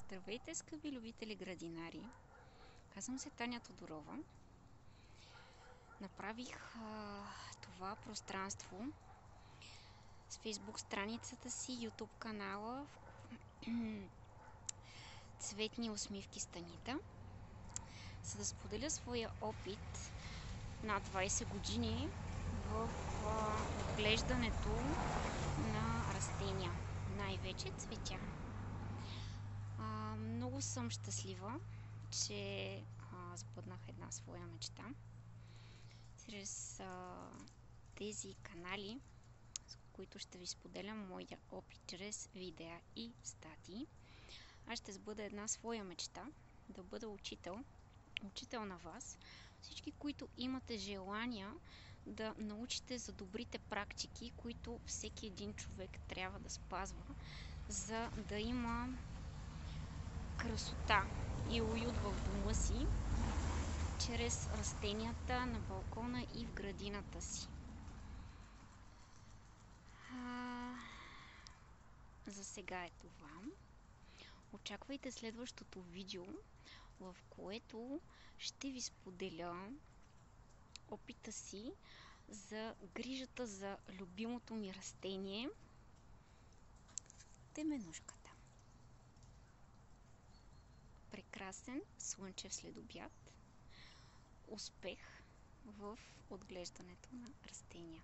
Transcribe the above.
Здравейте, скъпи любители градинари! Казвам се Таня Тодорова. Направих това пространство с Facebook страницата си, YouTube канала Цветни усмивки с Танита, за да споделя своя опит над 20 години в отглеждането на растения, най-вече цветя. Много съм щастлива, че сбъднах една своя мечта чрез тези канали, с които ще ви споделям моя опит чрез видеа и статии. Аз ще сбъда една своя мечта да бъда учител на вас, всички, които имате желания да научите за добрите практики, които всеки един човек трябва да спазва, за да има красота и уют в дома си, чрез растенията на балкона и в градината си. За сега е това. Очаквайте следващото видео, в което ще ви споделя опита си за грижата за любимото ми растение теменужката. Прекрасен слънчев следобед. Успех в отглеждането на растения.